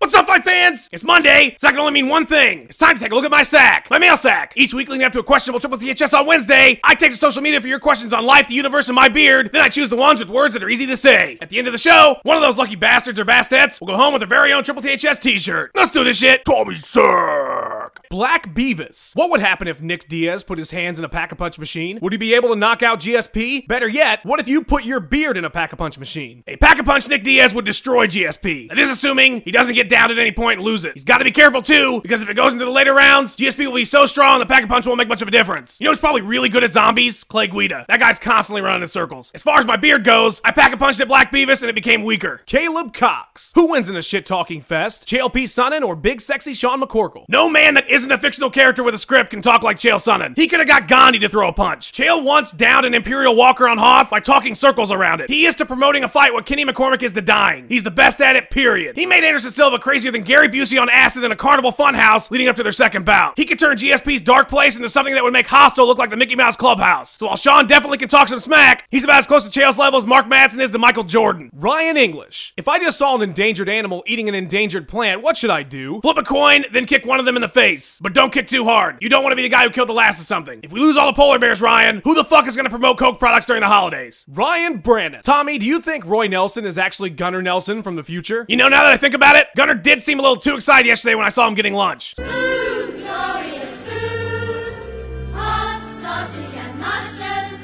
What's up, fight fans? It's Monday, so that can only mean one thing. It's time to take a look at my sack, my mail sack. Each week leading up to a questionable triple THS on Wednesday, I take to social media for your questions on life, the universe, and my beard. Then I choose the ones with words that are easy to say. At the end of the show, one of those lucky bastards or bastettes will go home with their very own triple THS t-shirt. Let's do this shit. Call me sack. Black Beavis. What would happen if Nick Diaz put his hands in a pack-a-punch machine? Would he be able to knock out GSP? Better yet, what if you put your beard in a pack-a-punch machine? A pack-a-punch Nick Diaz would destroy GSP. That is assuming he doesn't get down at any point and lose it. He's got to be careful too, because if it goes into the later rounds, GSP will be so strong the pack-a-punch won't make much of a difference. You know who's probably really good at zombies? Clay Guida. That guy's constantly running in circles. As far as my beard goes, I pack-a-punched at Black Beavis and it became weaker. Caleb Cox. Who wins in a shit-talking fest? JLP Sonnen or big sexy Sean McCorkle? No man that isn't a fictional character with a script can talk like Chael Sonnen. He could have got Gandhi to throw a punch. Chael once downed an Imperial Walker on Hoth by talking circles around it. He is to promoting a fight what Kenny McCormick is to dying. He's the best at it, period. He made Anderson Silva crazier than Gary Busey on acid in a carnival funhouse leading up to their second bout. He could turn GSP's dark place into something that would make Hostel look like the Mickey Mouse Clubhouse. So while Sean definitely can talk some smack, he's about as close to Chael's level as Mark Madsen is to Michael Jordan. Ryan English. If I just saw an endangered animal eating an endangered plant, what should I do? Flip a coin, then kick one of them in the face. But don't kick too hard. You don't want to be the guy who killed the last of something. If we lose all the polar bears, Ryan, who the fuck is going to promote Coke products during the holidays? Ryan Brannon. Tommy, do you think Roy Nelson is actually Gunnar Nelson from the future? You know, now that I think about it, Gunnar did seem a little too excited yesterday when I saw him getting lunch. Food, glorious food, hot sausage and mustard,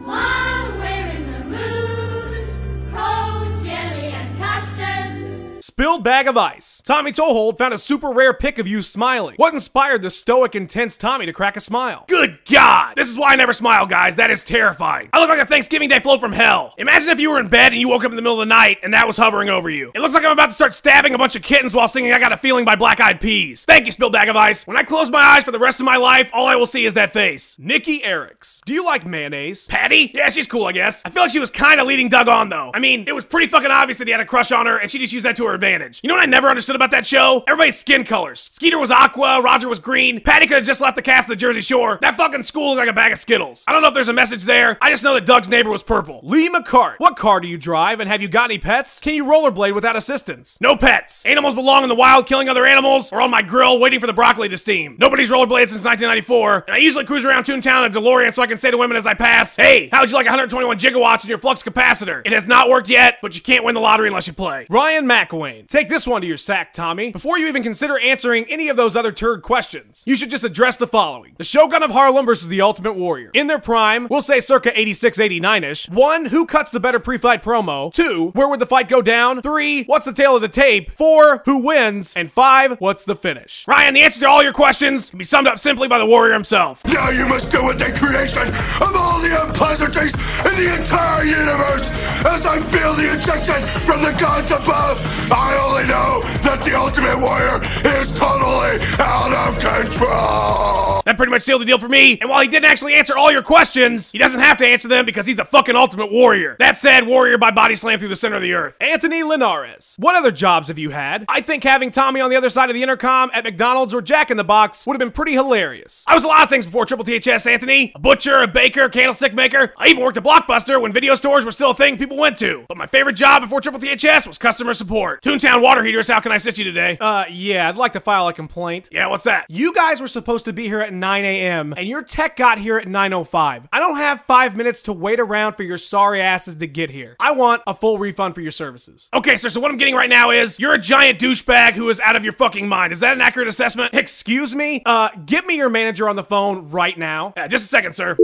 while we're in the mood, cold jelly and custard. Spilled bag of ice. Tommy Toehold found a super rare pic of you smiling. What inspired the stoic, intense Tommy to crack a smile? Good God! This is why I never smile, guys. That is terrifying. I look like a Thanksgiving Day float from hell. Imagine if you were in bed and you woke up in the middle of the night and that was hovering over you. It looks like I'm about to start stabbing a bunch of kittens while singing I Got a Feeling by Black Eyed Peas. Thank you, Spilled Bag of Ice. When I close my eyes for the rest of my life, all I will see is that face. Nikki Eriks. Do you like mayonnaise? Patty? Yeah, she's cool, I guess. I feel like she was kind of leading Doug on, though. I mean, it was pretty fucking obvious that he had a crush on her, and she just used that to her advantage. You know what I never understood about that show? Everybody's skin colors. Skeeter was aqua, Roger was green, Patty could have just left the cast of the Jersey Shore. That fucking school looked like a bag of Skittles. I don't know if there's a message there. I just know that Doug's neighbor was purple. Lee McCart. What car do you drive, and have you got any pets? Can you rollerblade without assistance? No pets. Animals belong in the wild killing other animals, or on my grill waiting for the broccoli to steam. Nobody's rollerbladed since 1994, and I usually cruise around Toontown in a DeLorean so I can say to women as I pass, hey, how'd you like 121 gigawatts in your flux capacitor? It has not worked yet, but you can't win the lottery unless you play. Ryan McElwain. Take this one to your sack, Tommy. Before you even consider answering any of those other turd questions, you should just address the following. The Shogun of Harlem versus the Ultimate Warrior. In their prime, we'll say circa 86-89-ish. 1, who cuts the better pre-fight promo? 2, where would the fight go down? 3, what's the tale of the tape? 4, who wins? And 5, what's the finish? Ryan, the answer to all your questions can be summed up simply by the Warrior himself. Now you must do with the creation of all the unpleasantries in the entire universe. As I feel the injection from the gods above, I only know that the Ultimate Warrior is totally out of control. That pretty much sealed the deal for me, and while he didn't actually answer all your questions, he doesn't have to answer them because he's the fucking Ultimate Warrior. That said, Warrior by body slam through the center of the earth. Anthony Linares. What other jobs have you had? I think having Tommy on the other side of the intercom at McDonald's or Jack in the Box would have been pretty hilarious. I was a lot of things before Triple THS, Anthony. A butcher, a baker, candlestick maker. I even worked at Blockbuster when video stores were still a thing people went to. But my favorite job before Triple THS was customer support. Toontown Water Heaters, how can I assist you today? Yeah, I'd like to file a complaint. Yeah, what's that? You guys were supposed to be here at 9 a.m. and your tech got here at 9:05. I don't have 5 minutes to wait around for your sorry asses to get here. I want a full refund for your services. Okay, sir, so what I'm getting right now is you're a giant douchebag who is out of your fucking mind. Is that an accurate assessment? Excuse me? Get me your manager on the phone right now. Just a second, sir.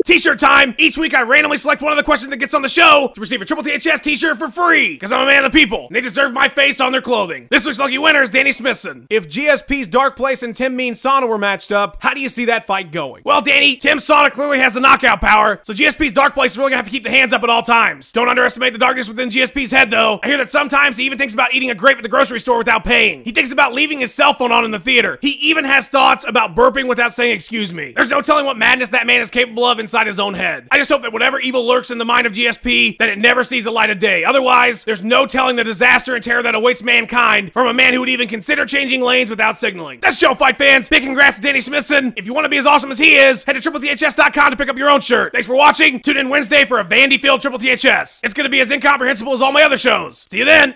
T-shirt time! Each week I randomly select one of the questions that gets on the show to receive a Triple THS t-shirt for free, because I'm a man of the people, and they deserve my face on their clothing. This week's lucky winner is Danny Smithson. If GSP's Dark Place and Tim Mean Sauna were matched up, how do you see that fight going? Well, Danny, Tim Sauna clearly has the knockout power, so GSP's Dark Place is really gonna have to keep the hands up at all times. Don't underestimate the darkness within GSP's head, though. I hear that sometimes he even thinks about eating a grape at the grocery store without paying. He thinks about leaving his cell phone on in the theater. He even has thoughts about burping without saying excuse me. There's no telling what madness that man is capable of inside inside his own head. I just hope that whatever evil lurks in the mind of GSP, that it never sees the light of day. Otherwise, there's no telling the disaster and terror that awaits mankind from a man who would even consider changing lanes without signaling. That's Show Fight, fans. Big congrats to Danny Smithson. If you want to be as awesome as he is, head to ThShirts.com to pick up your own shirt. Thanks for watching. Tune in Wednesday for a Vandy-filled Triple THS. It's going to be as incomprehensible as all my other shows. See you then.